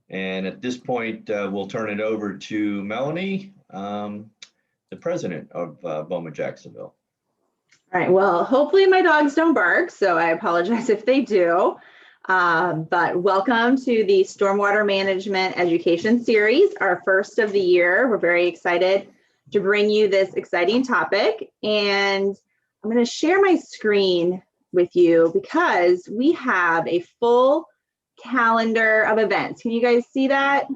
And at this point, we'll turn it over to Melanie, the president of BOMA Jacksonville. All right, well, hopefully my dogs don't bark, so I apologize if they do. But welcome to the Stormwater Management Education Series, our first of the year. We're very excited to bring you this exciting topic. And I'm going to share my screen with you because we have a full calendar of events. Can you guys see that?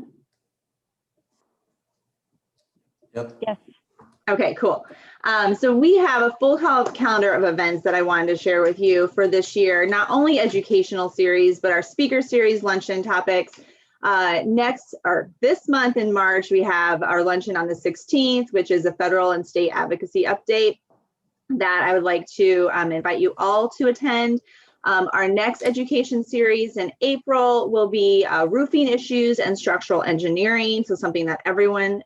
Yep. Yes. Okay, cool. So we have a full calendar of events that I wanted to share with you for this year, not only educational series, but our speaker series, luncheon topics. This month in March, we have our luncheon on the 16th, which is a federal and state advocacy update that I would like to invite you all to attend. Our next education series in April will be roofing issues and structural engineering, so something that everyone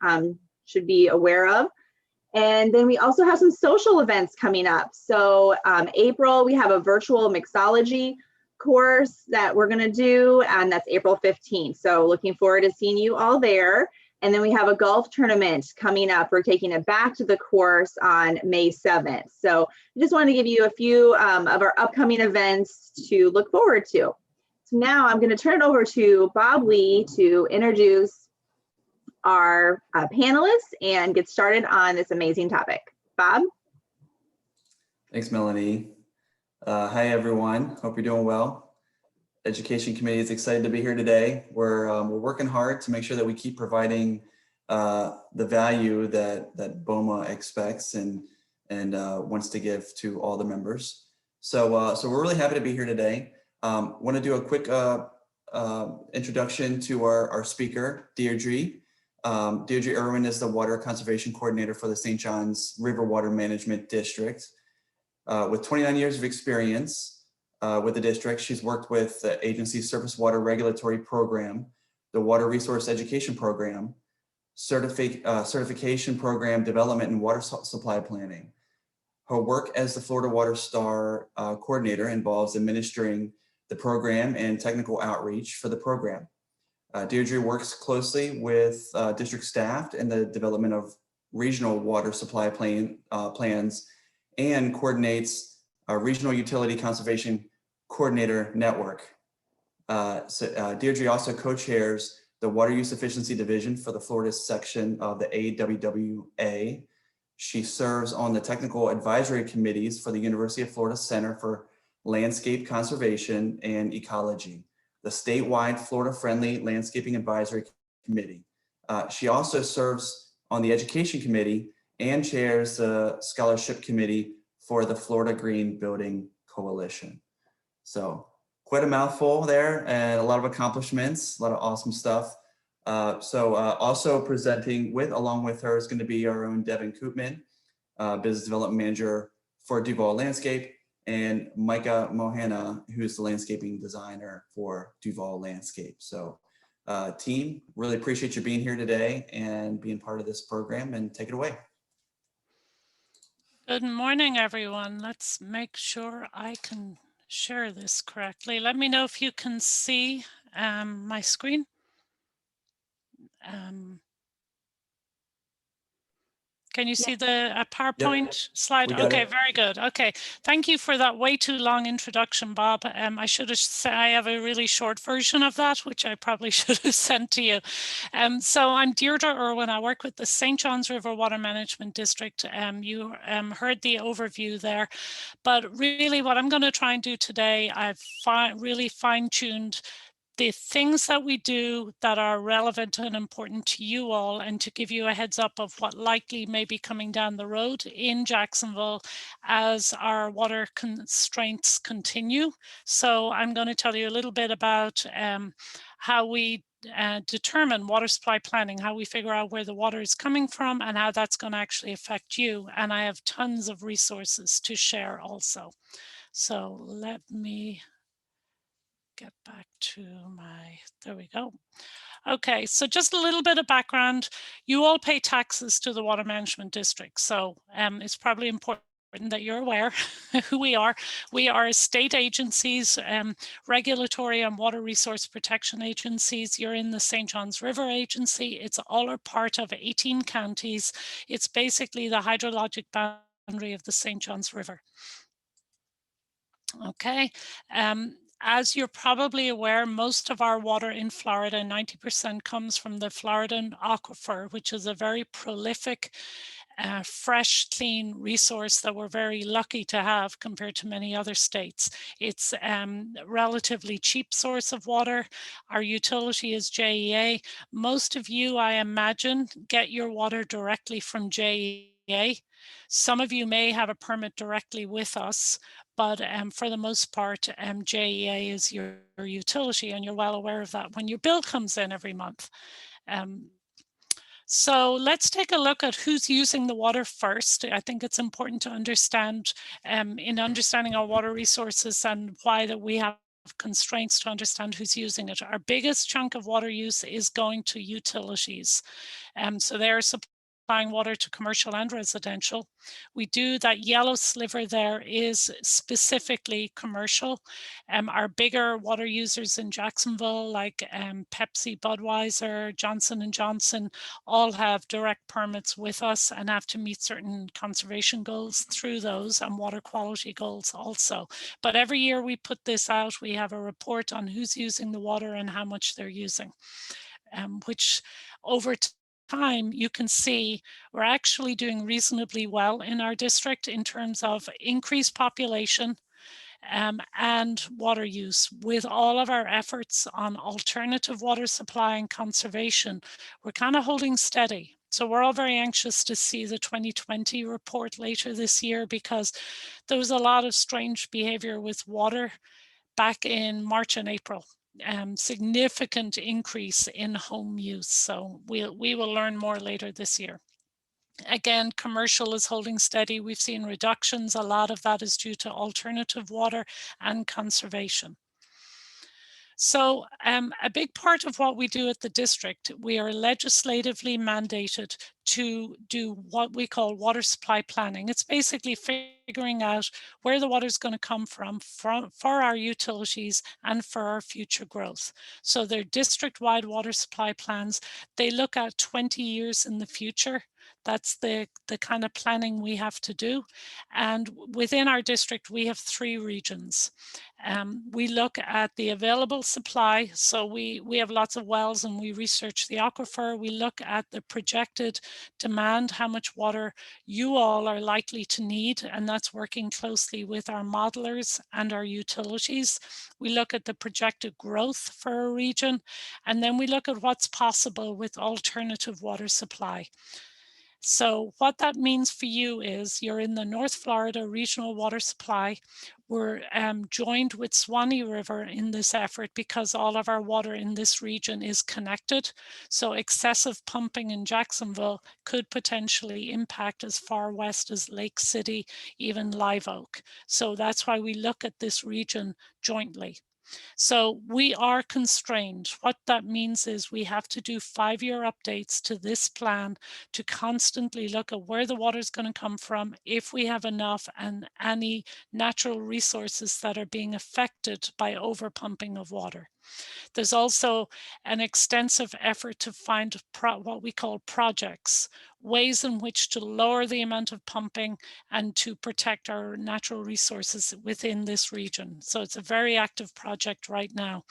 should be aware of. And then we also have some social events coming up. So April, we have a virtual mixology course that we're gonna do, and that's April 15th. So looking forward to seeing you all there. And then we have a golf tournament coming up. We're taking it back to the course on May 7th. So I just wanted to give you a few of our upcoming events to look forward to. So now I'm gonna turn it over to Bob Lee to introduce our panelists and get started on this amazing topic. Bob? Thanks, Melanie. Hi, everyone. Hope you're doing well. Education Committee is excited to be here today. We're working hard to make sure that we keep providing the value that BOMA expects and wants to give to all the members. So we're really happy to be here today. Want to do a quick introduction to our speaker, Deirdre. Deirdre Irwin is the Water Conservation Coordinator for the St. John's River Water Management District. With 29 years of experience with the district, she's worked with the agency's Surface Water Regulatory Program, the Water Resource Education Program, Certification Program Development and Water Supply Planning. Her work as the Florida Water Star Coordinator involves administering the program and technical outreach for the program. Deirdre works closely with district staff in the development of regional water supply plans and coordinates a regional utility conservation coordinator network. Deirdre also co-chairs the Water Use Efficiency Division for the Florida section of the AWWA. She serves on the technical advisory committees for the University of Florida Center for Landscape Conservation and Ecology, the statewide Florida-friendly Landscaping Advisory Committee. She also serves on the Education Committee and chairs the Scholarship Committee for the Florida Green Building Coalition. So quite a mouthful there and a lot of accomplishments, a lot of awesome stuff. Also presenting along with her is going to be our own Devin Koopman, Business Development Manager for Duval Landscape, and Micah Mohana, who's the landscaping designer for Duval Landscape. So team, really appreciate you being here today and being part of this program, and take it away. Good morning, everyone. Let's make sure I can share this correctly. Let me know if you can see my screen. Can you see the PowerPoint slide? Okay, very good. Okay, thank you for that way too long introduction, Bob. I should have said I have a really short version of that, which I probably should have sent to you. So I'm Deirdre Irwin. I work with the St. John's River Water Management District. You heard the overview there, but really what I'm going to try and do today, I've really fine-tuned the things that we do that are relevant and important to you all, and to give you a heads up of what likely may be coming down the road in Jacksonville as our water constraints continue. So I'm going to tell you a little bit about how we determine water supply planning, how we figure out where the water is coming from and how that's going to actually affect you. And I have tons of resources to share also. So let me get back to there we go. Okay, so just a little bit of background. You all pay taxes to the Water Management District, so it's probably important that you're aware who we are. We are state agencies, regulatory and water resource protection agencies. You're in the St. John's River Agency. It's all a part of 18 counties. It's basically the hydrologic boundary of the St. John's River. Okay. As you're probably aware, most of our water in Florida, 90% comes from the Floridan aquifer, which is a very prolific, fresh, clean resource that we're very lucky to have compared to many other states. It's a relatively cheap source of water. Our utility is JEA. Most of you, I imagine, get your water directly from JEA. Some of you may have a permit directly with us, but for the most part, JEA is your utility, and you're well aware of that when your bill comes in every month. So let's take a look at who's using the water first. I think it's important to understand, in understanding our water resources and why that we have constraints, to understand who's using it. Our biggest chunk of water use is going to utilities. So they're supplying water to commercial and residential. We do, that yellow sliver there is specifically commercial. Our bigger water users in Jacksonville, like Pepsi, Budweiser, Johnson & Johnson, all have direct permits with us and have to meet certain conservation goals through those, and water quality goals also. But every year we put this out, we have a report on who's using the water and how much they're using, which over time you can see we're actually doing reasonably well in our district in terms of increased population and water use. With all of our efforts on alternative water supply and conservation, we're kind of holding steady. So we're all very anxious to see the 2020 report later this year, because there was a lot of strange behavior with water back in March and April. Significant increase in home use. So we will learn more later this year. Again, commercial is holding steady. We've seen reductions. A lot of that is due to alternative water and conservation. So a big part of what we do at the district, we are legislatively mandated to do what we call water supply planning. It's basically figuring out where the water is going to come from for our utilities and for our future growth. So they're district-wide water supply plans. They look at 20 years in the future. That's the kind of planning we have to do. And within our district, we have 3 regions. We look at the available supply. So we have lots of wells and we research the aquifer. We look at the projected demand, how much water you all are likely to need. And that's working closely with our modelers and our utilities. We look at the projected growth for a region. And then we look at what's possible with alternative water supply. So what that means for you is you're in the North Florida Regional Water Supply. We're joined with Swanee River in this effort because all of our water in this region is connected. So excessive pumping in Jacksonville could potentially impact as far west as Lake City, even Live Oak. So that's why we look at this region jointly. So we are constrained. What that means is we have to do 5-year updates to this plan to constantly look at where the water is going to come from, if we have enough, and any natural resources that are being affected by overpumping of water. There's also an extensive effort to find what we call projects, ways in which to lower the amount of pumping and to protect our natural resources within this region. So it's a very active project right now.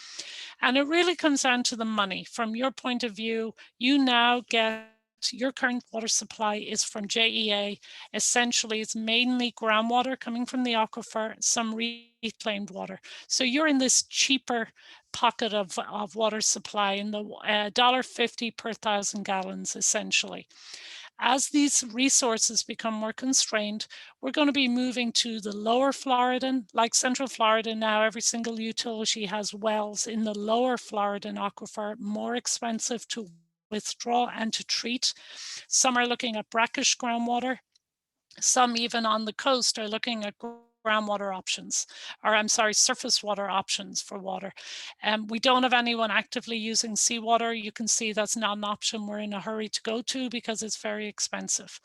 And it really comes down to the money. From your point of view, you now get your current water supply is from JEA. Essentially, it's mainly groundwater coming from the aquifer, some reclaimed water. So you're in this cheaper pocket of water supply in the $1.50 per 1,000 gallons, essentially. As these resources become more constrained, we're going to be moving to the lower Floridan. Like Central Florida now, every single utility has wells in the lower Floridan aquifer, more expensive to withdraw and to treat. Some are looking at brackish groundwater. Some even on the coast are looking at groundwater options, or I'm sorry, surface water options for water. We don't have anyone actively using seawater. You can see that's not an option we're in a hurry to go to because it's very expensive.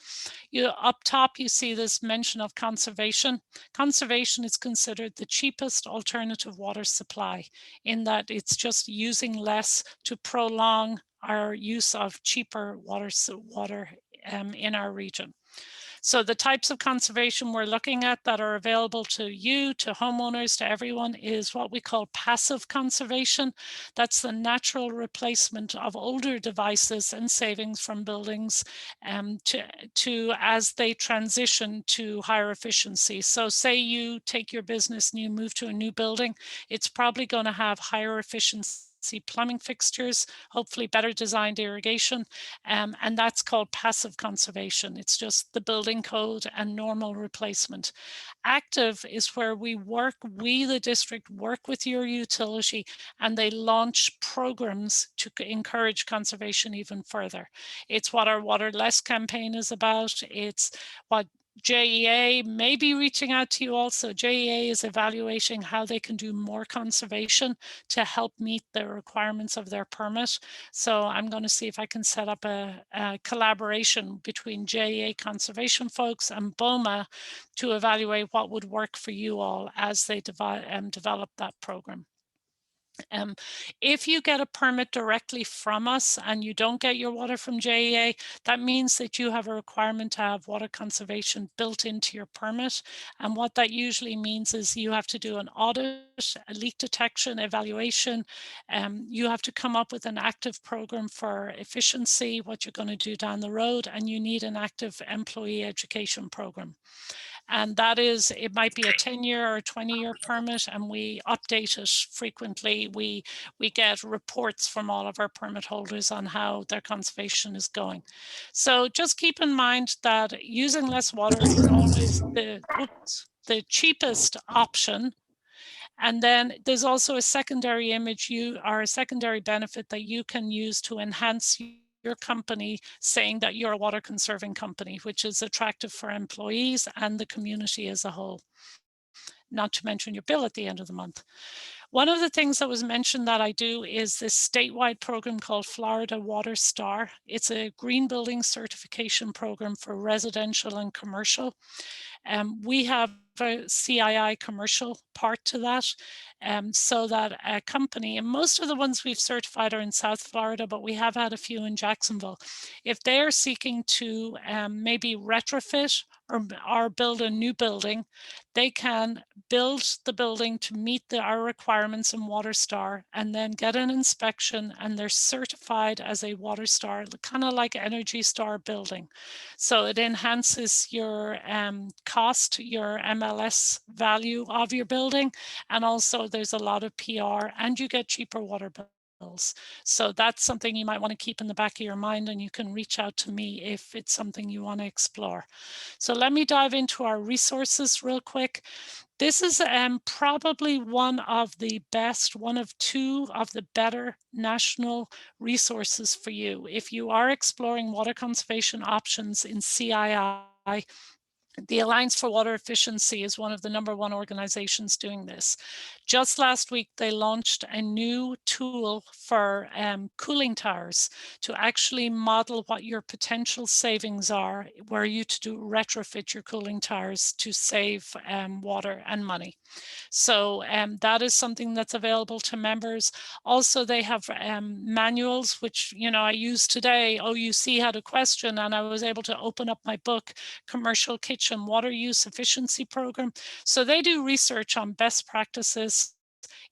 Up top, you see this mention of conservation. Conservation is considered the cheapest alternative water supply, in that it's just using less to prolong our use of cheaper water in our region. So the types of conservation we're looking at that are available to you, to homeowners, to everyone, is what we call passive conservation. That's the natural replacement of older devices and savings from buildings to as they transition to higher efficiency. So say you take your business and you move to a new building, it's probably going to have higher efficiency plumbing fixtures, hopefully better designed irrigation, and that's called passive conservation. It's just the building code and normal replacement. Active is where we, the district, work with your utility, and they launch programs to encourage conservation even further. It's what our Waterless campaign is about. It's what JEA may be reaching out to you also. JEA is evaluating how they can do more conservation to help meet the requirements of their permit. So I'm going to see if I can set up a collaboration between JEA conservation folks and BOMA to evaluate what would work for you all as they develop that program. If you get a permit directly from us and you don't get your water from JEA, that means that you have a requirement to have water conservation built into your permit. And what that usually means is you have to do an audit, a leak detection, evaluation. You have to come up with an active program for efficiency, what you're going to do down the road, and you need an active employee education program. And that is, it might be a 10-year or 20-year permit, and we update it frequently. We get reports from all of our permit holders on how their conservation is going. So just keep in mind that using less water is always the cheapest option. And then there's also a secondary image, a secondary benefit that you can use to enhance your company, saying that you're a water conserving company, which is attractive for employees and the community as a whole, not to mention your bill at the end of the month. One of the things that was mentioned that I do is this statewide program called Florida Water Star. It's a green building certification program for residential and commercial. We have a CII commercial part to that, so that a company, and most of the ones we've certified are in South Florida, but we have had a few in Jacksonville. If they are seeking to maybe retrofit or build a new building, they can build the building to meet our requirements in Water Star and then get an inspection, and they're certified as a Water Star, kind of like Energy Star building. So it enhances your cost, your MLS value of your building, and also there's a lot of PR, and you get cheaper water bills. So that's something you might want to keep in the back of your mind, and you can reach out to me if it's something you want to explore. So let me dive into our resources real quick. This is probably one of the best, one of two of the better national resources for you. If you are exploring water conservation options in CII, the Alliance for Water Efficiency is one of the #1 organizations doing this. Just last week, they launched a new tool for cooling towers to actually model what your potential savings are, were you to retrofit your cooling towers to save water and money. So that is something that's available to members. Also, they have manuals, which, you know, I used today. OUC had a question and I was able to open up my book, Commercial Kitchen Water Use Efficiency Program. So they do research on best practices,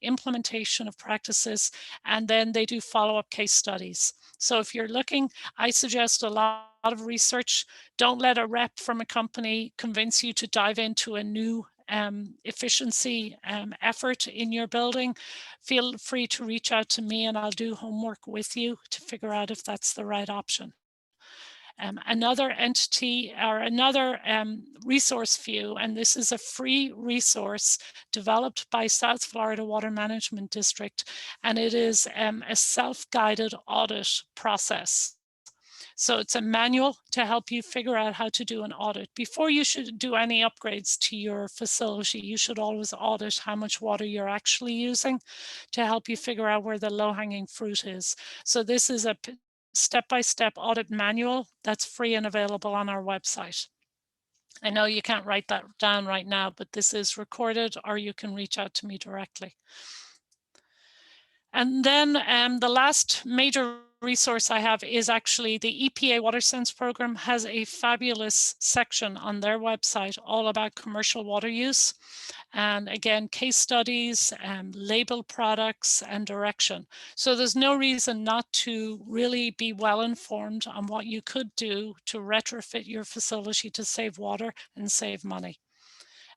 implementation of practices, and then they do follow-up case studies. So if you're looking, I suggest a lot of research. Don't let a rep from a company convince you to dive into a new efficiency effort in your building. Feel free to reach out to me and I'll do homework with you to figure out if that's the right option. Another entity or another resource view, and this is a free resource developed by South Florida Water Management District, and it is a self-guided audit process. So it's a manual to help you figure out how to do an audit. Before you should do any upgrades to your facility, you should always audit how much water you're actually using to help you figure out where the low-hanging fruit is. So this is a step-by-step audit manual that's free and available on our website. I know you can't write that down right now, but this is recorded, or you can reach out to me directly. And then the last major resource I have is actually the EPA WaterSense program has a fabulous section on their website all about commercial water use. And again, case studies, labeled products, and direction. So there's no reason not to really be well informed on what you could do to retrofit your facility to save water and save money.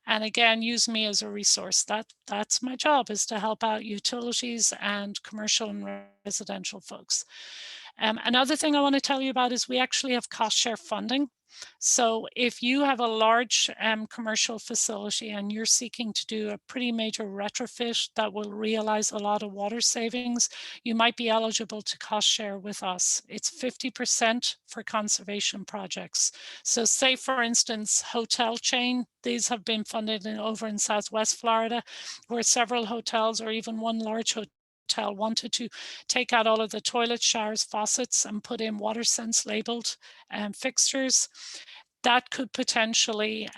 And again, use me as a resource. That's my job, is to help out utilities and commercial and residential folks. Another thing I want to tell you about is we actually have cost share funding. So if you have a large commercial facility and you're seeking to do a pretty major retrofit that will realize a lot of water savings, you might be eligible to cost share with us. It's 50% for conservation projects. So say, for instance, hotel chain, these have been funded over in Southwest Florida, where several hotels or even one large hotel wanted to take out all of the toilet showers, faucets, and put in WaterSense labeled fixtures. That could potentially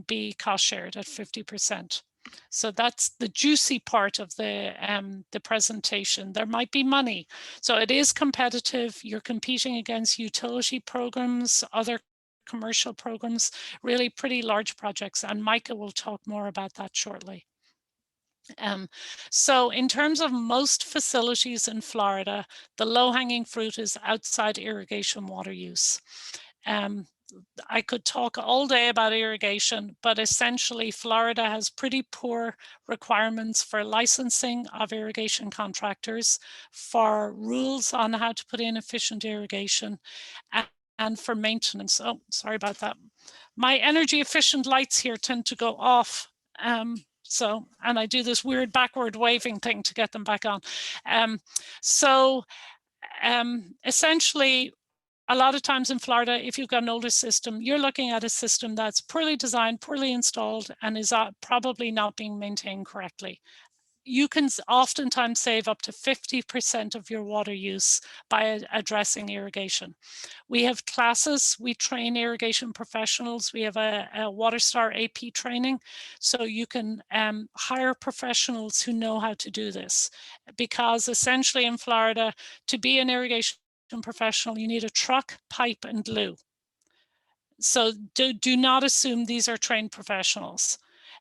be cost shared at 50%. So that's the juicy part of the presentation. There might be money. So it is competitive. You're competing against utility programs, other commercial programs, really pretty large projects. And Micah will talk more about that shortly. So in terms of most facilities in Florida, the low-hanging fruit is outside irrigation water use. I could talk all day about irrigation, but essentially Florida has pretty poor requirements for licensing of irrigation contractors, for rules on how to put in efficient irrigation, and for maintenance. Oh, sorry about that. My energy efficient lights here tend to go off. And I do this weird backward waving thing to get them back on. Essentially, a lot of times in Florida, if you've got an older system, you're looking at a system that's poorly designed, poorly installed, and is probably not being maintained correctly. You can oftentimes save up to 50% of your water use by addressing irrigation. We have classes, we train irrigation professionals. We have a WaterStar AP training. So you can hire professionals who know how to do this, because essentially in Florida, to be an irrigation professional, you need a truck, pipe, and glue. So do not assume these are trained professionals.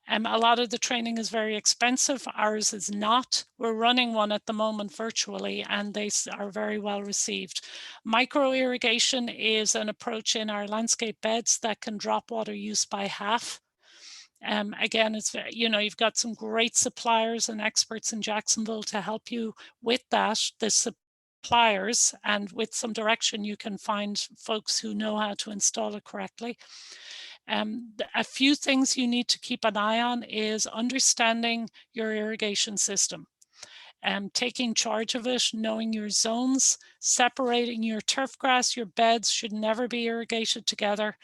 A lot of the training is very expensive. Ours is not. We're running one at the moment virtually, and they are very well received. Micro irrigation is an approach in our landscape beds that can drop water use by half. Again, it's, you've got some great suppliers and experts in Jacksonville to help you with that. The suppliers, and with some direction, you can find folks who know how to install it correctly. A few things you need to keep an eye on is understanding your irrigation system, taking charge of it, knowing your zones, separating your turf grass. Your beds should never be irrigated together.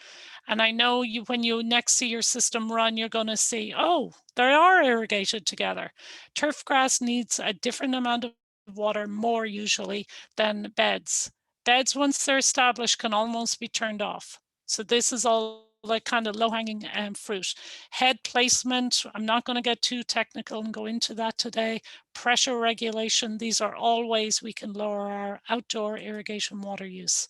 And I know when you next see your system run, you're going to see, oh, they are irrigated together. Turf grass needs a different amount of water, more usually, than beds. Beds, once they're established, can almost be turned off. So this is all like kind of low-hanging fruit. Head placement, I'm not going to get too technical and go into that today. Pressure regulation, these are all ways we can lower our outdoor irrigation water use.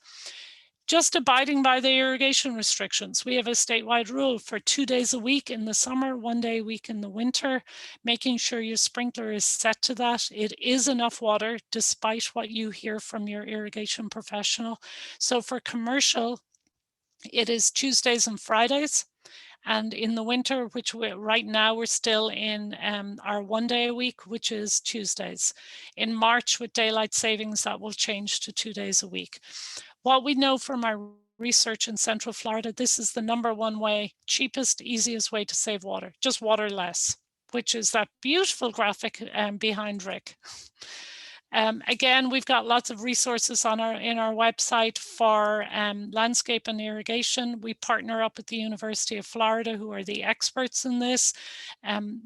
Just abiding by the irrigation restrictions. We have a statewide rule for 2 days a week in the summer, 1 day a week in the winter, making sure your sprinkler is set to that. It is enough water, despite what you hear from your irrigation professional. So for commercial, it is Tuesdays and Fridays. And in the winter, which right now we're still in our 1 day a week, which is Tuesdays. In March, with daylight savings, that will change to 2 days a week. What we know from our research in Central Florida, this is the #1 way, cheapest, easiest way to save water, just water less, which is that beautiful graphic behind Rick. Again, we've got lots of resources on in our website for landscape and irrigation. We partner up with the University of Florida, who are the experts in this.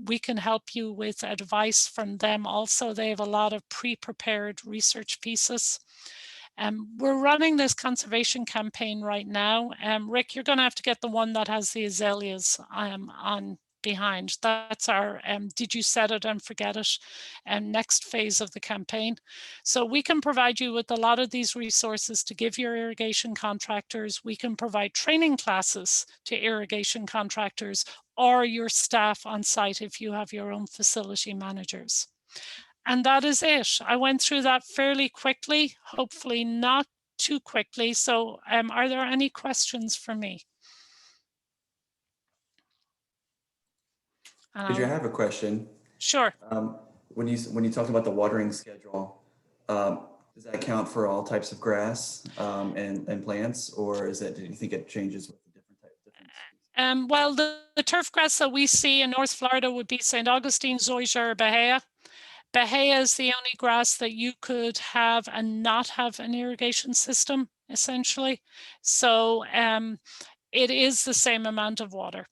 We can help you with advice from them also. They have a lot of pre-prepared research pieces. We're running this conservation campaign right now. Rick, you're going to have to get the one that has the azaleas on behind. That's our did you set it and forget it next phase of the campaign. So we can provide you with a lot of these resources to give your irrigation contractors. We can provide training classes to irrigation contractors or your staff on site if you have your own facility managers. And that is it. I went through that fairly quickly, hopefully not too quickly. So are there any questions for me? Did you have a question? Sure. When you talked about the watering schedule, does that count for all types of grass and plants, or is it? Do you think it changes with the different types? Well, the turf grass that we see in North Florida would be St. Augustine, zoysia, or bahia. Bahia is the only grass that you could have and not have an irrigation system, essentially. So it is the same amount of water.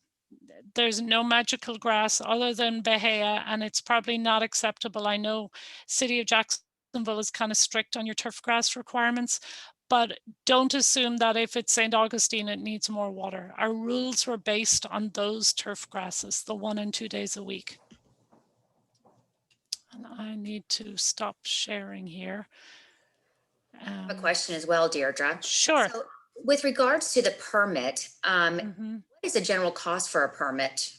There's no magical grass other than bahia, and it's probably not acceptable. I know City of Jacksonville is kind of strict on your turf grass requirements, but don't assume that if it's St. Augustine, it needs more water. Our rules were based on those turf grasses, the 1 and 2 days a week. And I need to stop sharing here. I have a question as well, Deirdre. Sure. So with regards to the permit, what is the general cost for a permit?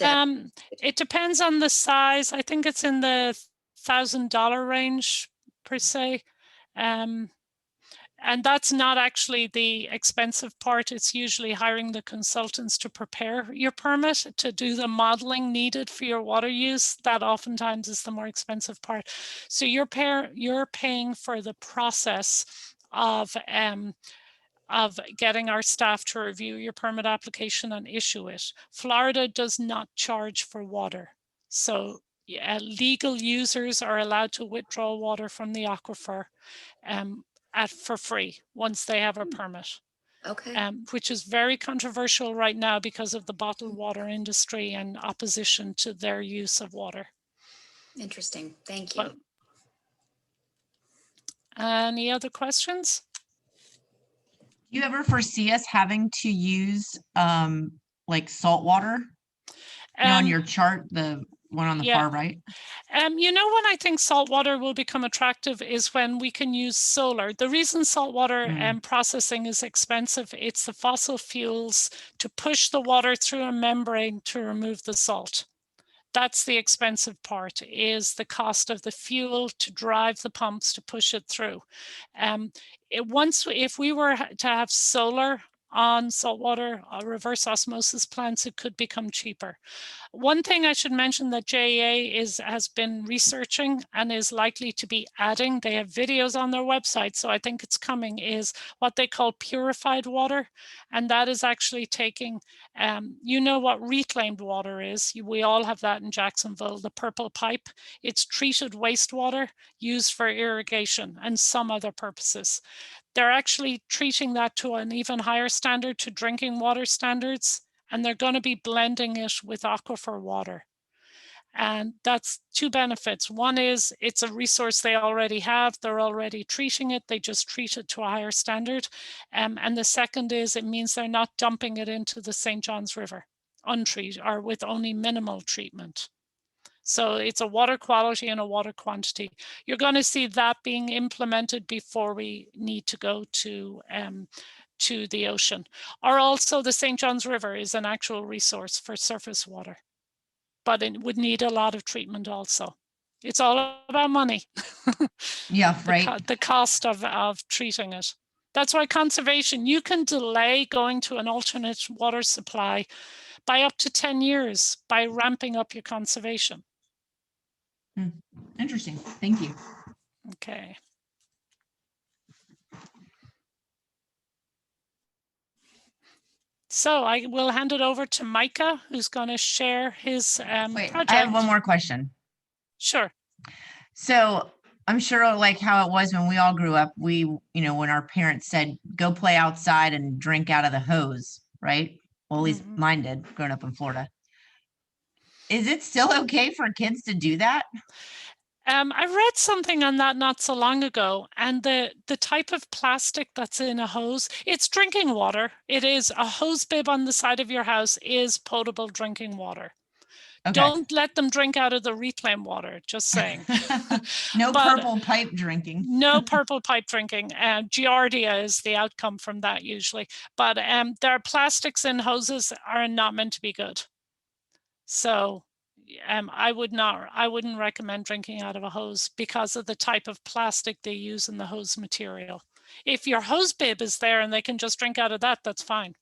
It depends on the size. I think it's in the $1,000 range per se. And that's not actually the expensive part. It's usually hiring the consultants to prepare your permit, to do the modeling needed for your water use. That oftentimes is the more expensive part. So you're paying for the process of getting our staff to review your permit application and issue it. Florida does not charge for water. So legal users are allowed to withdraw water from the aquifer for free once they have a permit. Okay. Which is very controversial right now because of the bottled water industry and opposition to their use of water. Interesting. Thank you. Any other questions? Do you ever foresee us having to use like salt water? On your chart, the one on the far right? You know, when I think saltwater will become attractive is when we can use solar. The reason saltwater processing is expensive, it's the fossil fuels to push the water through a membrane to remove the salt. That's the expensive part, is the cost of the fuel to drive the pumps to push it through. If we were to have solar on saltwater reverse osmosis plants, it could become cheaper. One thing I should mention that JEA has been researching and is likely to be adding, they have videos on their website, so I think it's coming, is what they call purified water. And that is actually taking, you know what reclaimed water is. We all have that in Jacksonville, the purple pipe. It's treated wastewater used for irrigation and some other purposes. They're actually treating that to an even higher standard, to drinking water standards, and they're going to be blending it with aquifer water. And that's two benefits. One is it's a resource they already have. They're already treating it. They just treat it to a higher standard. And the second is it means they're not dumping it into the St. Johns River untreated or with only minimal treatment. So it's a water quality and a water quantity. You're going to see that being implemented before we need to go to the ocean. Or also the St. Johns River is an actual resource for surface water, but it would need a lot of treatment also. It's all about money. Yeah, right. The cost of treating it. That's why conservation, you can delay going to an alternate water supply by up to 10 years by ramping up your conservation. Interesting. Thank you. Okay. So I will hand it over to Micah, who's going to share his Wait, project. I have one more question. Sure. So I'm sure like how it was when we all grew up, when our parents said, go play outside and drink out of the hose, right? Well, at least mine did growing up in Florida. Is it still okay for kids to do that? I read something on that not so long ago, and the type of plastic that's in a hose, it's drinking water. It is a hose bib on the side of your house is potable drinking water. Okay. Don't let them drink out of the reclaim water, just saying. No purple pipe drinking. No purple pipe drinking. Giardia is the outcome from that usually. But there are plastics in hoses are not meant to be good. So I wouldn't recommend drinking out of a hose because of the type of plastic they use in the hose material. If your hose bib is there and they can just drink out of that, that's fine.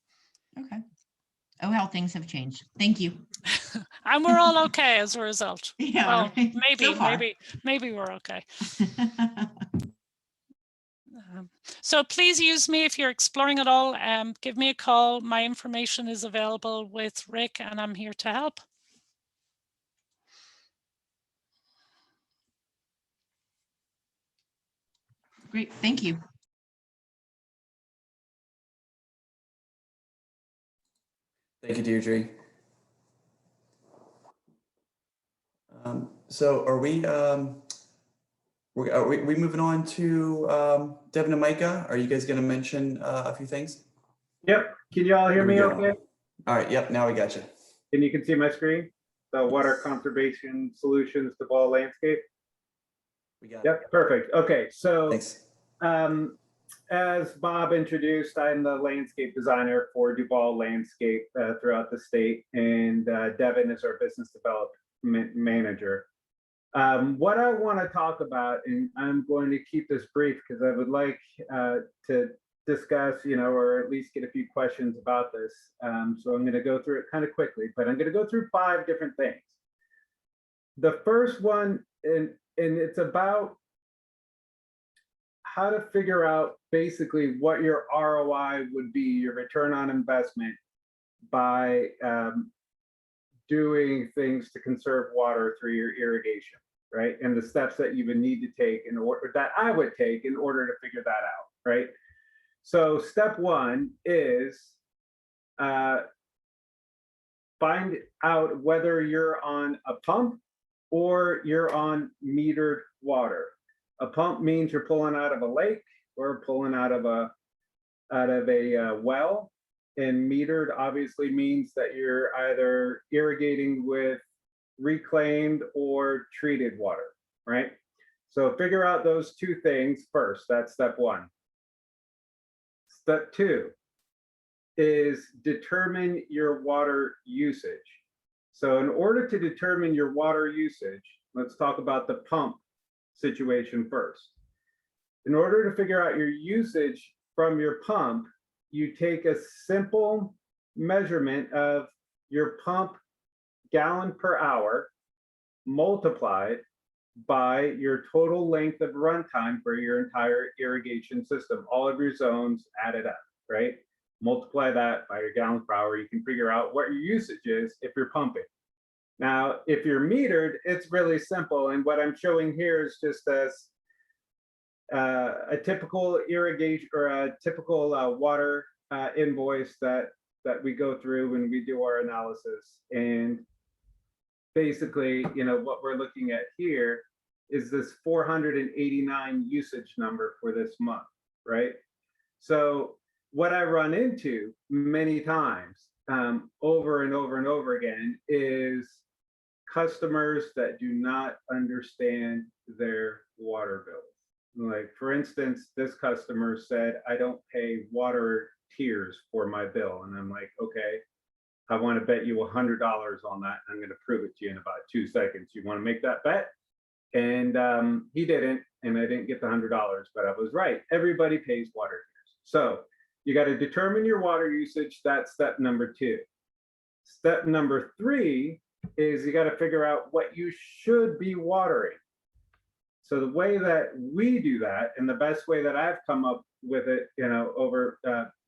Okay. Oh, how things have changed. Thank you. And we're all okay as a result. Yeah, well, right. maybe we're okay. So please use me if you're exploring at all. Give me a call. My information is available with Rick, and I'm here to help. Great, thank you. Thank you, Deirdre. So are we moving on to Devin and Micah? Are you guys going to mention a few things? Yep. Can you all hear me okay? All right. Yep. Now we got you. And you can see my screen? The water conservation solutions to Duval landscape. We got Yep. it. Perfect. Okay. So Thanks. As Bob introduced, I'm the landscape designer for Duval Landscape throughout the state, and Devin is our business development manager. What I want to talk about, and I'm going to keep this brief because I would like to discuss, or at least get a few questions about this. So I'm going to go through it kind of quickly, but I'm going to go through 5 different things. The first one, and it's about how to figure out basically what your ROI would be, your return on investment, by doing things to conserve water through your irrigation, right? And the steps that you would need to take in order, that I would take in order to figure that out, right? So step 1 is find out whether you're on a pump or you're on metered water. A pump means you're pulling out of a lake or pulling out of a well, and metered obviously means that you're either irrigating with reclaimed or treated water, right? So figure out those 2 things first. That's step 1. Step 2 is determine your water usage. So in order to determine your water usage, let's talk about the pump situation first. In order to figure out your usage from your pump, you take a simple measurement of your pump gallon per hour multiplied by your total length of runtime for your entire irrigation system, all of your zones added up, right? Multiply that by your gallons per hour. You can figure out what your usage is if you're pumping. Now, if you're metered, it's really simple. And what I'm showing here is just as a typical irrigation or a typical water invoice that we go through when we do our analysis. And basically, what we're looking at here is this 489 usage number for this month, right? So what I run into many times over and over and over again is customers that do not understand their water bills. Like, for instance, this customer said, I don't pay water tiers for my bill. And I'm like, okay, I want to bet you $100 on that. I'm going to prove it to you in about 2 seconds. You want to make that bet? And he didn't, and I didn't get the $100, but I was right. Everybody pays water tiers. So you got to determine your water usage. That's step number 2. Step number 3 is you got to figure out what you should be watering. So the way that we do that, and the best way that I've come up with it, over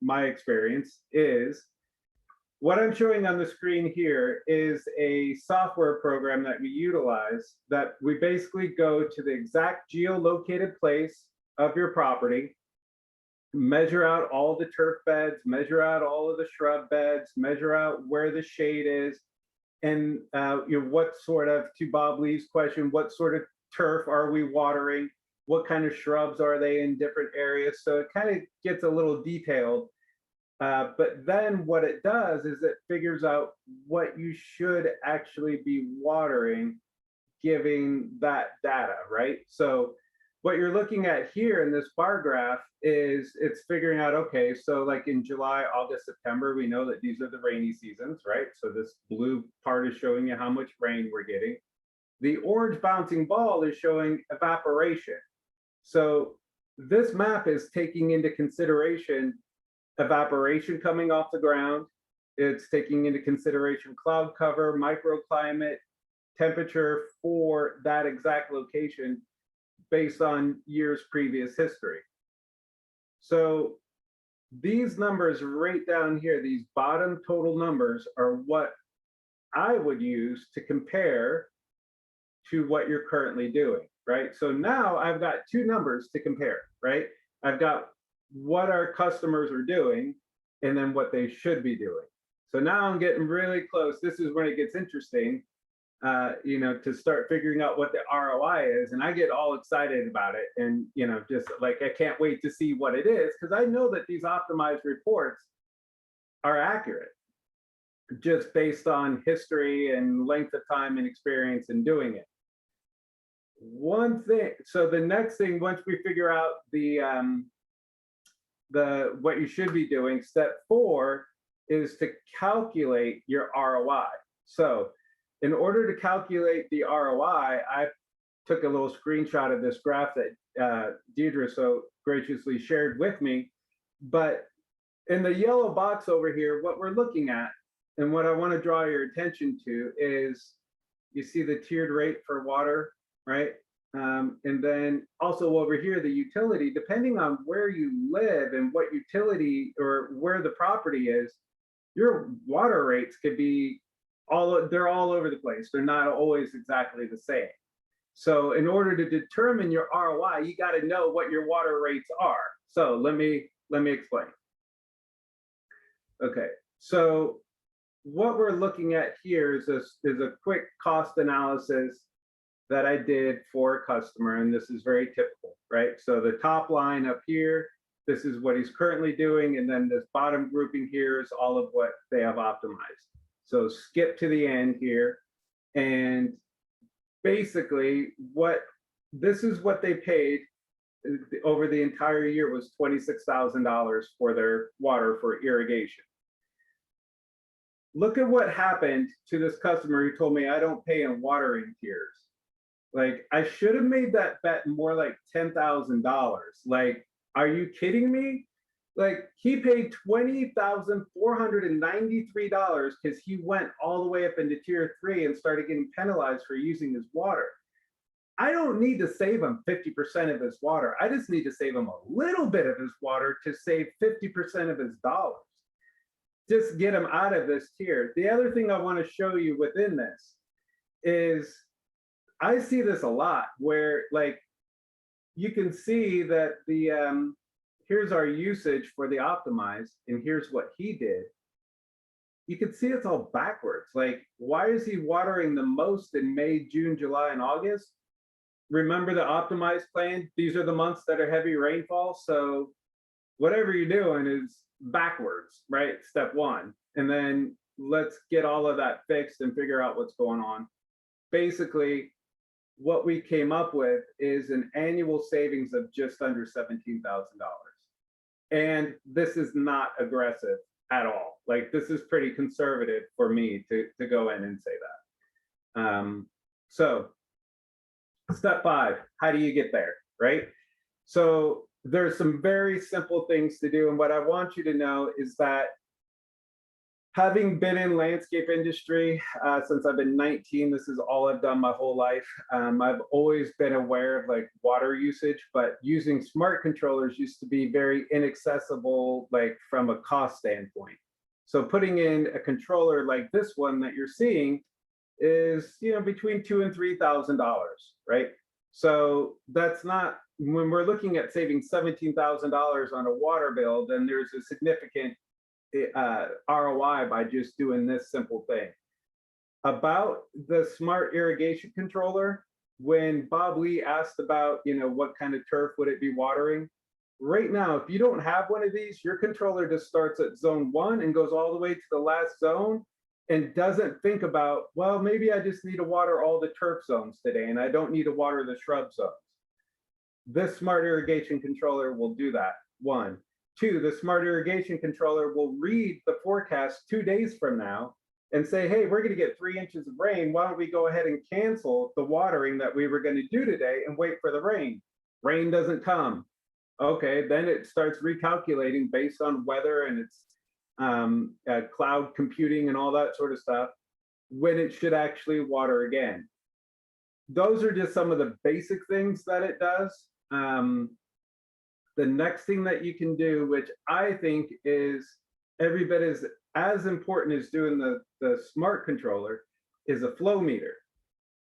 my experience, is what I'm showing on the screen here is a software program that we utilize that we basically go to the exact geolocated place of your property, measure out all the turf beds, measure out all of the shrub beds, measure out where the shade is, and what sort of, to Bob Lee's question, what sort of turf are we watering? What kind of shrubs are they in different areas? So it kind of gets a little detailed. But then what it does is it figures out what you should actually be watering, giving that data, right? So what you're looking at here in this bar graph is it's figuring out, okay, so like in July, August, September, we know that these are the rainy seasons, right? So this blue part is showing you how much rain we're getting. The orange bouncing ball is showing evaporation. So this map is taking into consideration evaporation coming off the ground. It's taking into consideration cloud cover, microclimate, temperature for that exact location based on years previous history. So these numbers right down here, these bottom total numbers, are what I would use to compare to what you're currently doing, right? So now I've got two numbers to compare, right? I've got what our customers are doing and then what they should be doing. So now I'm getting really close. This is when it gets interesting, to start figuring out what the ROI is. And I get all excited about it. And, just like, I can't wait to see what it is, because I know that these optimized reports are accurate just based on history and length of time and experience in doing it. One thing, so the next thing, once we figure out what you should be doing, step 4 is to calculate your ROI. So in order to calculate the ROI, I took a little screenshot of this graph that Deidre so graciously shared with me. But in the yellow box over here, what we're looking at and what I want to draw your attention to is, you see the tiered rate for water, right? And then also over here, the utility, depending on where you live and what utility or where the property is, your water rates could be they're all over the place. They're not always exactly the same. So in order to determine your ROI, you got to know what your water rates are. So let me explain. Okay, so what we're looking at here is a quick cost analysis that I did for a customer, and this is very typical, right? So the top line up here, this is what he's currently doing, and then this bottom grouping here is all of what they have optimized. So skip to the end here, and basically this is what they paid over the entire year was $26,000 for their water for irrigation. Look at what happened to this customer who told me, I don't pay in watering tiers. Like, I should have made that bet more like $10,000. Like, are you kidding me? Like, he paid $20,493 because he went all the way up into tier 3 and started getting penalized for using his water. I don't need to save him 50% of his water. I just need to save him a little bit of his water to save 50% of his dollars. Just get him out of this tier. The other thing I want to show you within this is, I see this a lot where, like, you can see that here's our usage for the optimized, and here's what he did. You can see it's all backwards. Like, why is he watering the most in May, June, July, and August? Remember the optimized plan? These are the months that are heavy rainfall. So whatever you're doing is backwards, right? Step 1. And then let's get all of that fixed and figure out what's going on. Basically, what we came up with is an annual savings of just under $17,000. And this is not aggressive at all. Like, this is pretty conservative for me to go in and say that. So step 5, how do you get there, right? So there's some very simple things to do. And what I want you to know is that, having been in landscape industry since I've been 19, this is all I've done my whole life. I've always been aware of like water usage, but using smart controllers used to be very inaccessible, like from a cost standpoint. So putting in a controller like this one that you're seeing is, you know, between $2,000 and $3,000, right? So that's not, when we're looking at saving $17,000 on a water bill, then there's a significant ROI by just doing this simple thing. About the smart irrigation controller, when Bob Lee asked about, you know, what kind of turf would it be watering? Right now, if you don't have one of these, your controller just starts at zone 1 and goes all the way to the last zone and doesn't think about, well, maybe I just need to water all the turf zones today and I don't need to water the shrub zones. This smart irrigation controller will do that, 1. 2, the smart irrigation controller will read the forecast 2 days from now and say, hey, we're going to get 3 inches of rain. Why don't we go ahead and cancel the watering that we were going to do today and wait for the rain? Rain doesn't come. Okay, then it starts recalculating based on weather and its cloud computing and all that sort of stuff when it should actually water again. Those are just some of the basic things that it does. The next thing that you can do, which I think is every bit as important as doing the smart controller, is a flow meter.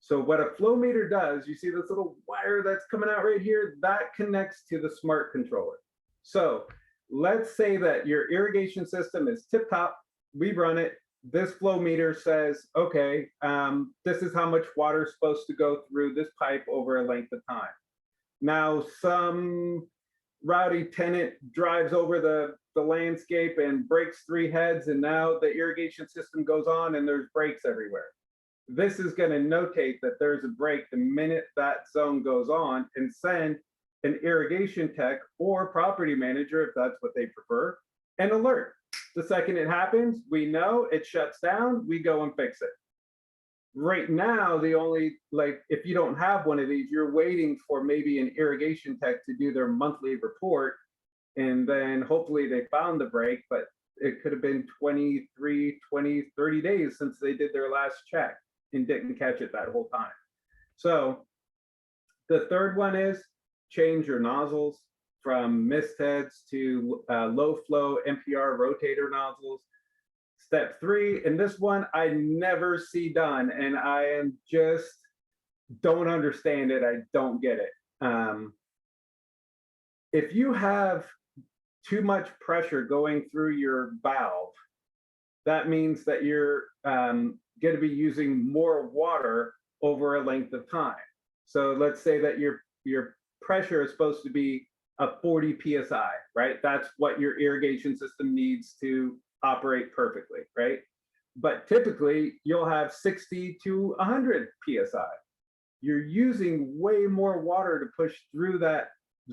So what a flow meter does, you see this little wire that's coming out right here, that connects to the smart controller. So let's say that your irrigation system is tip top, we run it, this flow meter says, okay, this is how much water is supposed to go through this pipe over a length of time. Now some rowdy tenant drives over the landscape and breaks 3 heads, and now the irrigation system goes on and there's breaks everywhere. This is going to notate that there's a break the minute that zone goes on and send an irrigation tech or property manager, if that's what they prefer, an alert. The second it happens, we know it shuts down, we go and fix it. Right now, the only, like, if you don't have one of these, you're waiting for maybe an irrigation tech to do their monthly report, and then hopefully they found the break, but it could have been 23, 20, 30 days since they did their last check and didn't catch it that whole time. So the third one is change your nozzles from mist heads to low flow NPR rotator nozzles. Step 3, and this one I never see done, and I am just don't understand it. I don't get it. If you have too much pressure going through your valve, that means that you're going to be using more water over a length of time. So let's say that your pressure is supposed to be a 40 psi, right? That's what your irrigation system needs to operate perfectly, right? But typically you'll have 60 to 100 psi. You're using way more water to push through that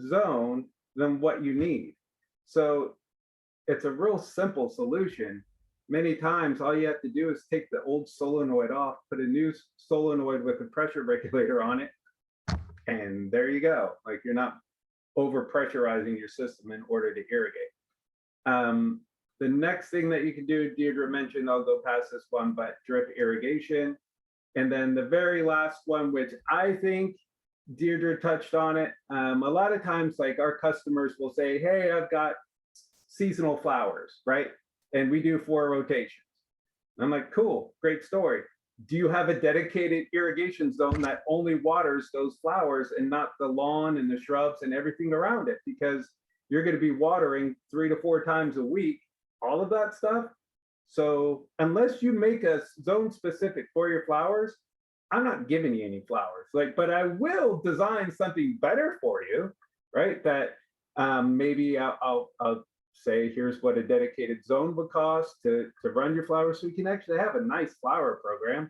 zone than what you need. So it's a real simple solution. Many times all you have to do is take the old solenoid off, put a new solenoid with a pressure regulator on it, and there you go. Like, you're not over pressurizing your system in order to irrigate. The next thing that you can do, Deirdre mentioned, I'll go past this one, but drip irrigation. And then the very last one, which I think Deirdre touched on it. A lot of times, like, our customers will say, hey, I've got seasonal flowers, right? And we do 4 rotations. And I'm like, cool, great story. Do you have a dedicated irrigation zone that only waters those flowers and not the lawn and the shrubs and everything around it? Because you're going to be watering 3 to 4 times a week, all of that stuff. So unless you make a zone specific for your flowers, I'm not giving you any flowers. Like, but I will design something better for you, right? That maybe I'll say, here's what a dedicated zone would cost to run your flowers, so you can actually have a nice flower program.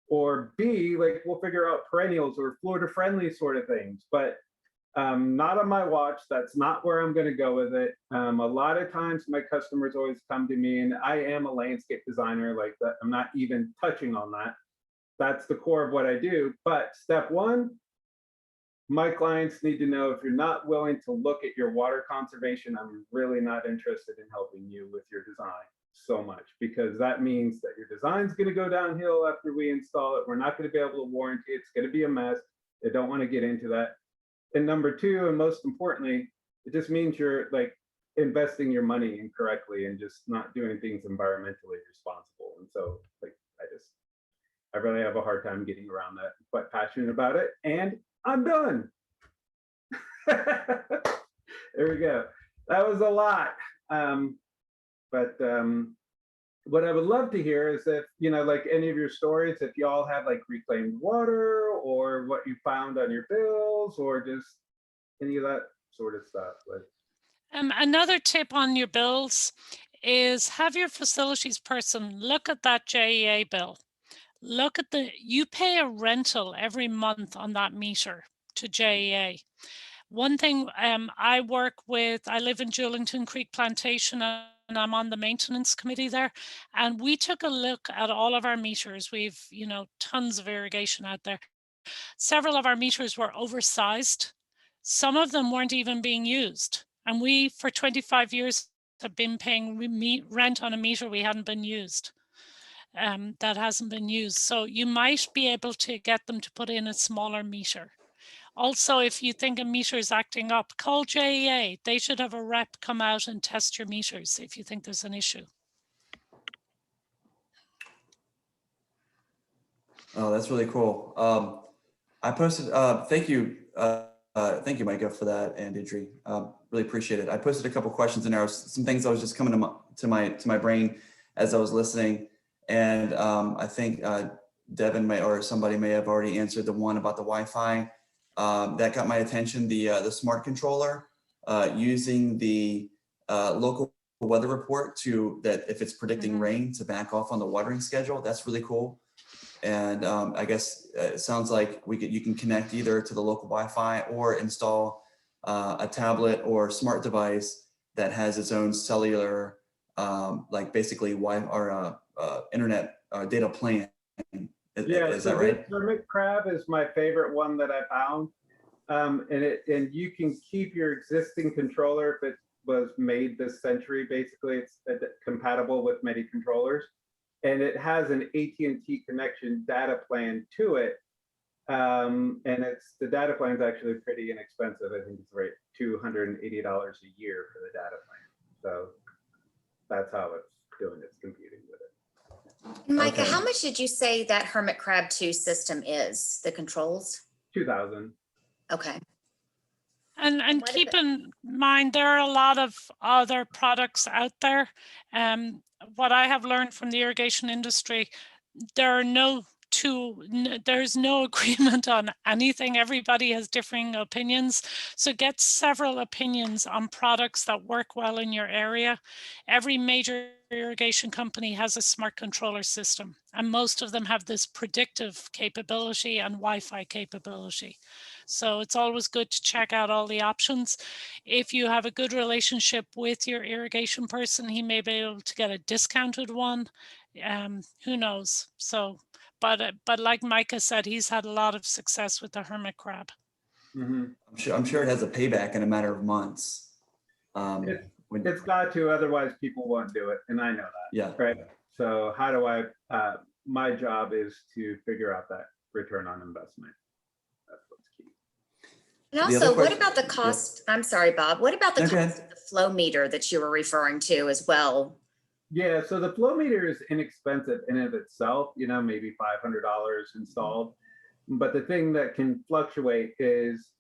Or B, like, we'll figure out perennials or Florida friendly sort of things, but not on my watch. That's not where I'm going to go with it. A lot of times my customers always come to me, and I am a landscape designer, like that. I'm not even touching on that. That's the core of what I do. But step 1, my clients need to know, if you're not willing to look at your water conservation, I'm really not interested in helping you with your design so much, because that means that your design's going to go downhill after we install it. We're not going to be able to warranty it. It's going to be a mess. I don't want to get into that. And number 2, and most importantly, it just means you're like, investing your money incorrectly and just not doing things environmentally responsible. And so like, I really have a hard time getting around that. I'm quite passionate about it, and I'm done. There we go. That was a lot. What I would love to hear is if, like any of your stories, if y'all have like reclaimed water or what you found on your bills or just any of that sort of stuff. Like, another tip on your bills is have your facilities person look at that JEA bill. Look at you pay a rental every month on that meter to JEA. One thing I live in Julington Creek Plantation and I'm on the maintenance committee there. And we took a look at all of our meters. We've, tons of irrigation out there. Several of our meters were oversized. Some of them weren't even being used. And we, for 25 years, have been paying rent on a meter we hadn't been used. That hasn't been used. So you might be able to get them to put in a smaller meter. Also, if you think a meter is acting up, call JEA. They should have a rep come out and test your meters if you think there's an issue. Oh, that's really cool. I posted, thank you, Micah, for that, and Idri. Really appreciate it. I posted a couple questions in there, some things that was just coming to my brain as I was listening. And I think Devin or somebody may have already answered the one about the Wi-Fi. That got my attention, the smart controller, using the local weather report that if it's predicting rain to back off on the watering schedule. That's really cool. And I guess it sounds like you can connect either to the local Wi-Fi or install a tablet or smart device that has its own cellular, like basically internet data plan. Is that right? Hermit crab is my favorite one that I found. And you can keep your existing controller if it was made this century. Basically, it's compatible with many controllers. And it has an AT&T connection data plan to it. And the data plan is actually pretty inexpensive. I think it's right $280 a year for the data plan. So that's how it's doing its computing with it. Micah, how much did you say that Hermit Crab 2 system is, the controls? 2,000. Okay. And keep in mind, there are a lot of other products out there. What I have learned from the irrigation industry, there's no agreement on anything. Everybody has differing opinions. So get several opinions on products that work well in your area. Every major irrigation company has a smart controller system, and most of them have this predictive capability and Wi-Fi capability. So it's always good to check out all the options. If you have a good relationship with your irrigation person, he may be able to get a discounted one. Who knows? So, but like Micah said, he's had a lot of success with the hermit crab. Mm-hmm. I'm sure it has a payback in a matter of months. It's got to, otherwise people won't do it, and I know that. Yeah. Right. So how do I? My job is to figure out that return on investment. That's what's key. And also, what about the cost? Yeah. I'm sorry, Bob. What about the cost of the flow meter that you were referring to as well? Yeah, so the flow meter is inexpensive in and of itself, maybe $500 installed. But the thing that can fluctuate is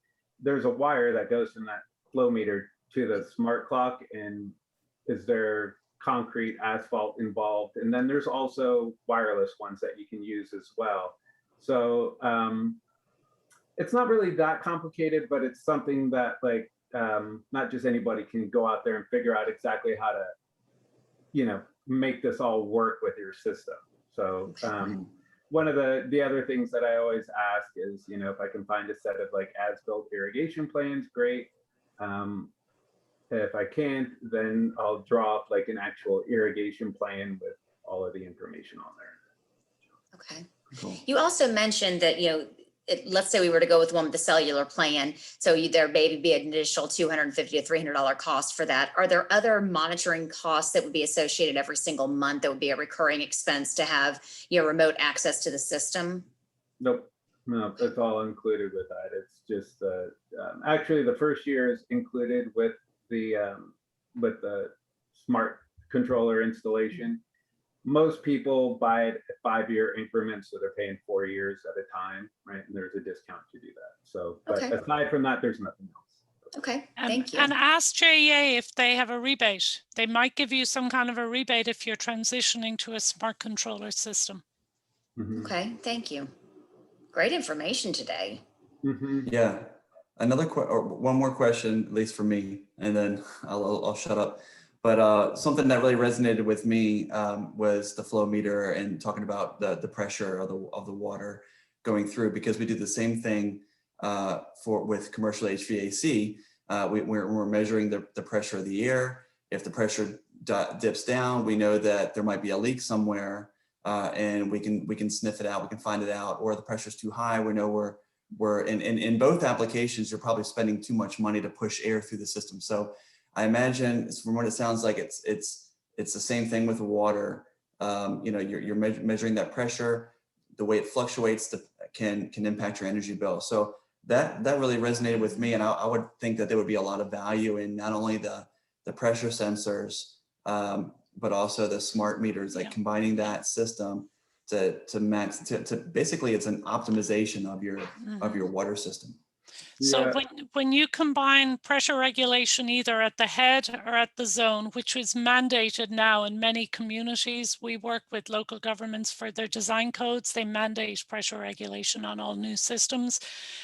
there's a wire that goes from that flow meter to the smart clock, and is there concrete, asphalt involved? And then there's also wireless ones that you can use as well. So it's not really that complicated, but it's something that not just anybody can go out there and figure out exactly how to make this all work with your system. So one of the other things that I always ask is, if I can find a set of as-built irrigation plans, great. If I can't, then I'll draw up an actual irrigation plan with all of the information on there. Okay. Cool. You also mentioned that, let's say we were to go with one with the cellular plan. So there may be an additional $250 to $300 cost for that. Are there other monitoring costs that would be associated every single month that would be a recurring expense to have remote access to the system? Nope. No, it's all included with that. It's just actually the first year is included with the with the smart controller installation. Most people buy it at 5-year increments, so they're paying 4 years at a time, right? And there's a discount to do that. So, but Okay. aside from that, there's nothing else. Okay, thank you. And ask JEA if they have a rebate. They might give you some kind of a rebate if you're transitioning to a smart controller system. Mhm. Okay, thank you. Great information today. Mhm. Yeah. Or one more question, at least for me, and then I'll shut up. But something that really resonated with me was the flow meter and talking about the pressure of the water going through, because we do the same thing with commercial HVAC. We're measuring the pressure of the air. If the pressure dips down, we know that there might be a leak somewhere, and we can sniff it out. We can find it out. Or the pressure's too high. We know we're in both applications, you're probably spending too much money to push air through the system. So I imagine, from what it sounds like, it's the same thing with the water. You're measuring that pressure, the way it fluctuates can impact your energy bill. So that really resonated with me, and I would think that there would be a lot of value in not only the pressure sensors, but also the smart meters, like combining that system to basically, it's an optimization of your water system. So Yeah. when you combine pressure regulation either at the head or at the zone, which is mandated now in many communities, we work with local governments for their design codes. They mandate pressure regulation on all new systems.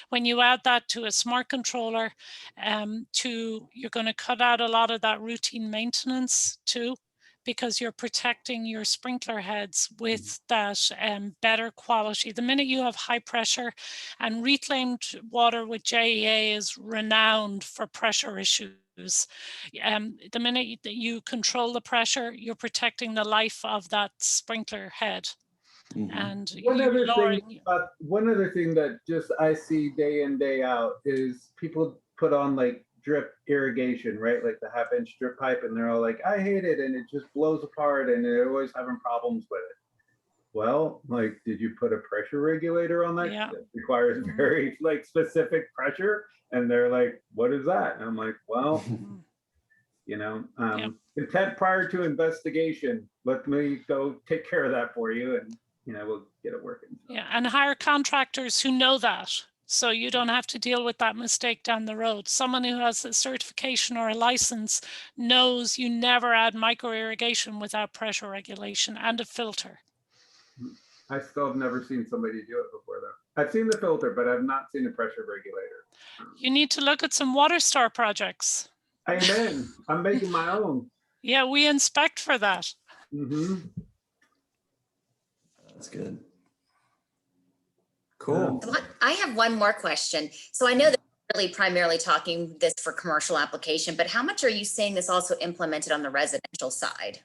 When you add that to a smart controller, you're going to cut out a lot of that routine maintenance too, because you're protecting your sprinkler heads with that better quality. The minute you have high pressure, and reclaimed water with JEA is renowned for pressure issues. The minute you control the pressure, you're protecting the life of that sprinkler head. Mm-hmm. And One other thing that just I see day in, day out is people put on like drip irrigation, right? Like the 1/2-inch drip pipe, and they're all like, I hate it, and it just blows apart, and they're always having problems with it. Well, like, did you put a pressure regulator on that? Yeah. That requires very like specific pressure. And they're like, what is that? And I'm like, well, intent prior to investigation. Let me go take care of that for you, and we'll get it working. Yeah, and hire contractors who know that, so you don't have to deal with that mistake down the road. Someone who has a certification or a license knows you never add micro irrigation without pressure regulation and a filter. I still have never seen somebody do it before, though. I've seen the filter, but I've not seen a pressure regulator. You need to look at some WaterStar projects. Amen. I'm making my own. Yeah, we inspect for that. Mm-hmm. That's good. Cool. So I have one more question. So I know that we're really primarily talking this for commercial application, but how much are you seeing this also implemented on the residential side?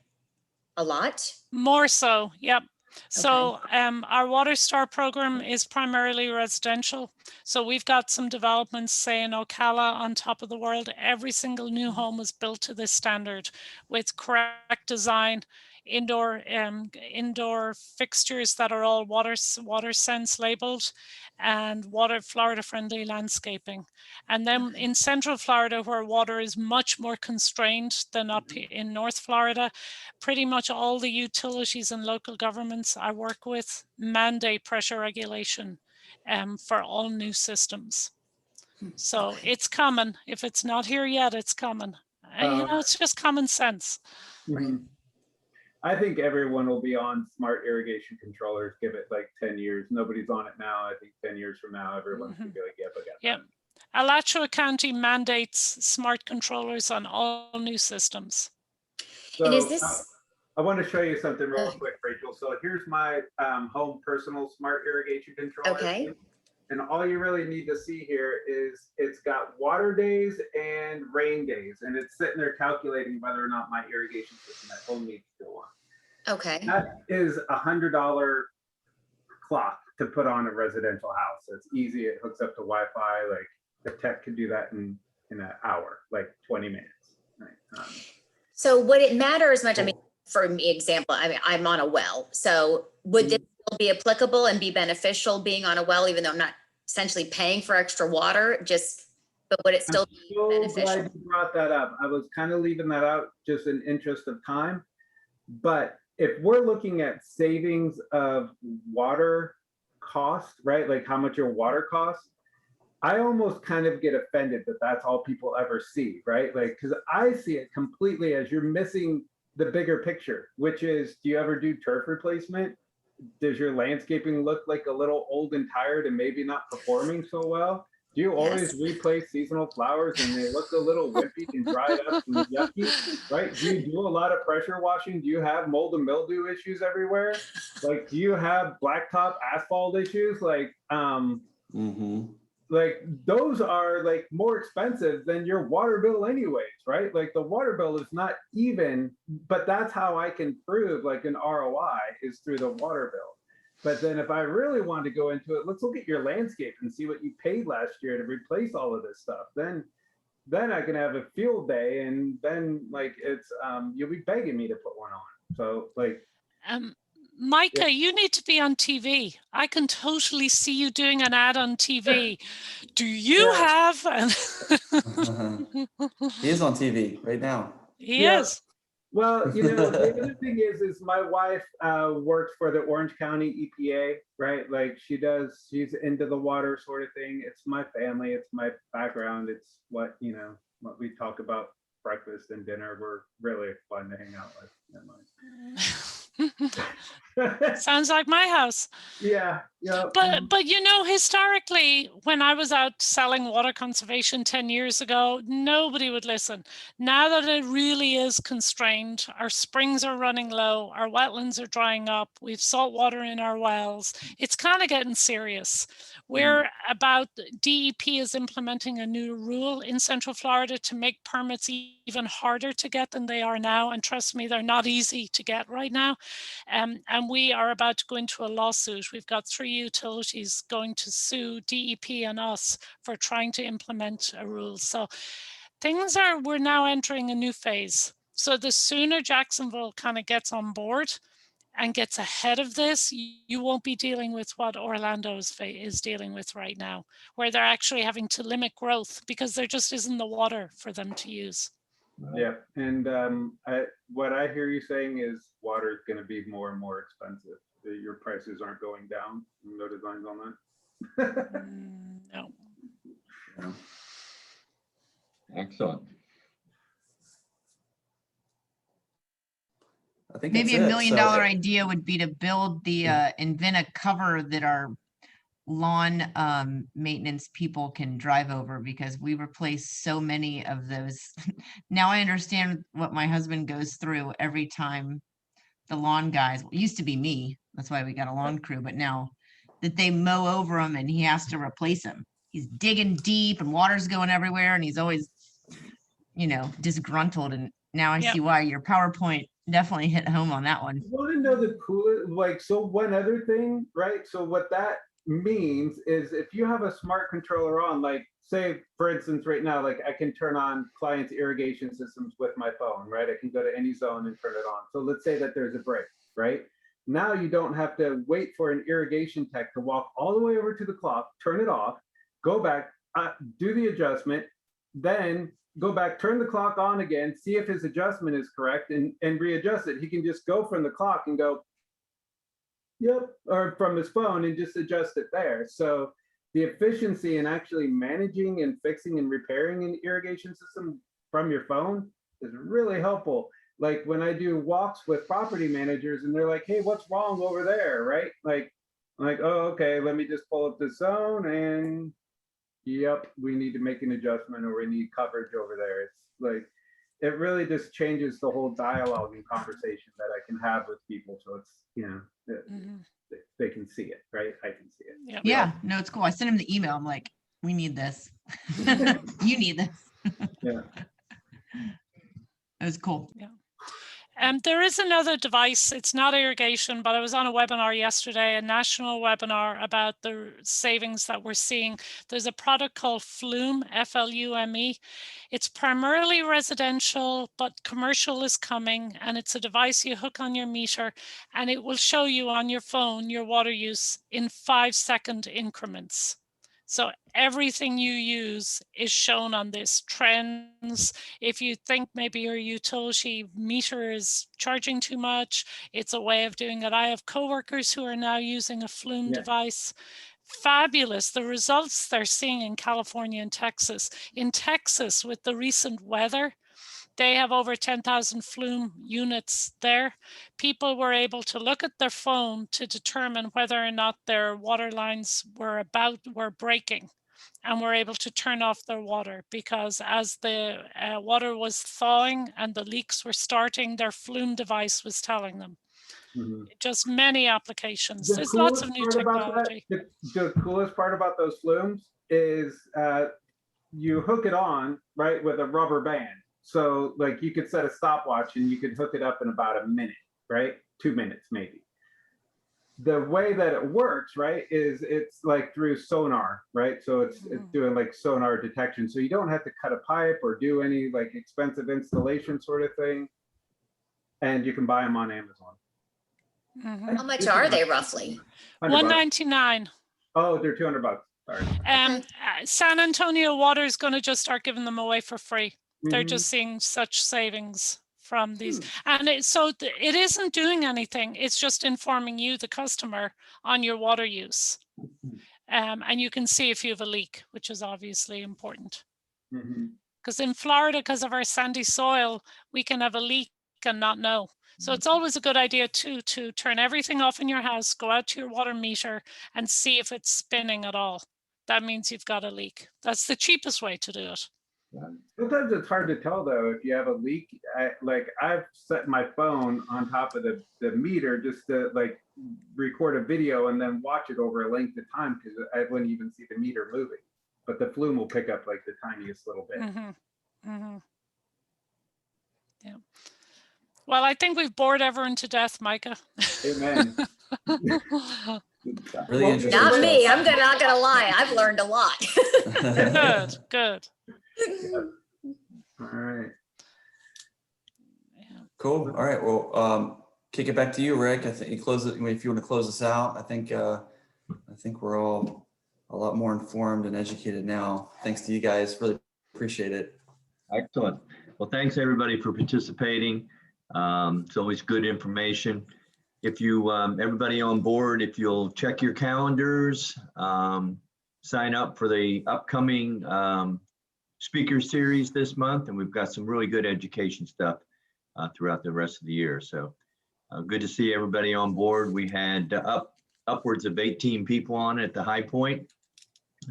A lot? More so, yep. So our WaterStar program is primarily residential. So we've got some developments, say in Ocala, on top of the world. Every single new home was built to this standard with correct design, indoor fixtures that are all water sense labeled, and Florida friendly landscaping. And then in Central Florida, where water is much more constrained than up in North Florida, pretty much all the utilities and local governments I work with mandate pressure regulation for all new systems. So it's coming. If it's not here yet, it's coming. And it's just common sense. Mm-hmm. I think everyone will be on smart irrigation controllers. Give it like 10 years. Nobody's on it now. I think 10 years from now, everyone's gonna be like, yep, I got that. Yep. Alachua County mandates smart controllers on all new systems. So, and is this? I want to show you something real quick, Rachel. So here's my home personal smart irrigation controller. Okay. And all you really need to see here is it's got water days and rain days, and it's sitting there calculating whether or not my irrigation system at home needs to go on. Okay. That is $100 clock to put on a residential house. It's easy. It hooks up to Wi-Fi. Like the tech can do that in an hour, like 20 minutes. Right? So would it matter as much? I mean, for me, example, I mean, I'm on a well. So would this still be applicable and be beneficial being on a well, even though I'm not essentially paying for extra water? but would it still be So beneficial? glad you brought that up. I was kind of leaving that out just in interest of time. But if we're looking at savings of water cost, right? Like how much your water costs, I almost kind of get offended that that's all people ever see, right? Like, because I see it completely as you're missing the bigger picture, which is, do you ever do turf replacement? Does your landscaping look like a little old and tired and maybe not performing so well? Do you always Yes. replace seasonal flowers and they look a little wimpy and dried up and yucky, right? Do you do a lot of pressure washing? Do you have mold and mildew issues everywhere? Like, do you have blacktop asphalt issues? Like those are like more expensive than your water bill anyways, right? Like the water bill is not even, but that's how I can prove like an ROI is through the water bill. But then if I really want to go into it, let's look at your landscape and see what you paid last year to replace all of this stuff. Then I can have a field day, and then like it's you'll be begging me to put one on. So like Micah, yeah. you need to be on TV. I can totally see you doing an ad on TV. Do you have? He is on TV right now. He is. Well, you know, the other thing is my wife works for the Orange County EPA, right? Like she's into the water sort of thing. It's my family, it's my background, it's what, you know, what we talk about breakfast and dinner. We're really fun to hang out with. Sounds like my house. Yeah. But you know, historically, when I was out selling water conservation 10 years ago, nobody would listen. Now that it really is constrained, our springs are running low, our wetlands are drying up, we've salt water in our wells, it's kind of getting serious. We're about, DEP is implementing a new rule in Central Florida to make permits even harder to get than they are now. And trust me, they're not easy to get right now. And we are about to go into a lawsuit. We've got 3 utilities going to sue DEP and us for trying to implement a rule. So we're now entering a new phase. So the sooner Jacksonville kind of gets on board and gets ahead of this, you won't be dealing with what Orlando is dealing with right now, where they're actually having to limit growth because there just isn't the water for them to use. Yeah, and what I hear you saying is water is going to be more and more expensive. Your prices aren't going down. No designs on that. No. No. Excellent. I think Maybe that's $1 it. million So, idea would be to build the invent a cover that our lawn maintenance people can drive over, because we replace so many of those. Now I understand what my husband goes through every time the lawn guys, it used to be me, that's why we got a lawn crew, but now that they mow over them and he has to replace them. He's digging deep and water's going everywhere and he's always, you know, disgruntled. And now I see why your PowerPoint definitely hit home on that one. You want to know the coolest, like, so one other thing, right? So what that means is if you have a smart controller on, like say, for instance, right now, like I can turn on clients' irrigation systems with my phone, right? I can go to any zone and turn it on. So let's say that there's a break, right? Now you don't have to wait for an irrigation tech to walk all the way over to the clock, turn it off, go back, do the adjustment, then go back, turn the clock on again, see if his adjustment is correct and readjust it. He can just go from the clock and go, yep, or from his phone and just adjust it there. So the efficiency in actually managing and fixing and repairing an irrigation system from your phone is really helpful. Like when I do walks with property managers and they're like, hey, what's wrong over there, right? Like, oh, okay, let me just pull up the zone and yep, we need to make an adjustment or we need coverage over there. It's like, it really just changes the whole dialogue and conversation that I can have with people. So it's, you know, they can see it, right? I can see it. Yeah, no, it's cool. I sent him the email. I'm like, we need this. You need this. Yeah. It was cool. Yeah. There is another device. It's not irrigation, but I was on a webinar yesterday, a national webinar about the savings that we're seeing. There's a product called Flume, F-L-U-M-E. It's primarily residential, but commercial is coming, and it's a device you hook on your meter, and it will show you on your phone your water use in 5-second increments. So everything you use is shown on this. Trends. If you think maybe your utility meter is charging too much, it's a way of doing it. I have coworkers who are now using a flume device. Fabulous. The results they're seeing in California and Texas. In Texas, with the recent weather, they have over 10,000 flume units there. People were able to look at their phone to determine whether or not their water lines were breaking, and were able to turn off their water, because as the water was thawing and the leaks were starting, their flume device was telling them. Just many applications. There's lots of new technology. The coolest part about those flumes is you hook it on, right, with a rubber band. So like you could set a stopwatch and you could hook it up in about a minute, right? 2 minutes maybe. The way that it works, right, is it's like through sonar, right? So it's doing like sonar detection. So you don't have to cut a pipe or do any like expensive installation sort of thing. And you can buy them on Amazon. How much are they roughly? $199. Oh, they're $200. Sorry. San Antonio Water is going to just start giving them away for free. They're just seeing such savings from these. And it isn't doing anything. It's just informing you, the customer, on your water use. And you can see if you have a leak, which is obviously important. Because in Florida, because of our sandy soil, we can have a leak and not know. So it's always a good idea to turn everything off in your house, go out to your water meter and see if it's spinning at all. That means you've got a leak. That's the cheapest way to do it. Sometimes it's hard to tell though if you have a leak. I've set my phone on top of the meter just to like record a video and then watch it over a length of time, because I wouldn't even see the meter moving. But the flume will pick up like the tiniest little bit. Yeah. Well, I think we've bored everyone to death, Micah. Amen. Really interesting. Not me. I'm not gonna lie. I've learned a lot. Good. All right. Cool. All right. Well, kick it back to you, Rick. I think you close it. If you want to close us out, I think we're all a lot more informed and educated now. Thanks to you guys. Really appreciate it. Excellent. Well, thanks everybody for participating. It's always good information. If you, everybody on board, if you'll check your calendars, sign up for the upcoming speaker series this month, and we've got some really good education stuff throughout the rest of the year. So good to see everybody on board. We had upwards of 18 people on at the high point,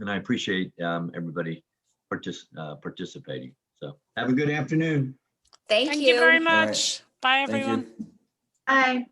and I appreciate everybody participating. So have a good afternoon. Thank you very much. Right. Bye, everyone. Thank you. Bye.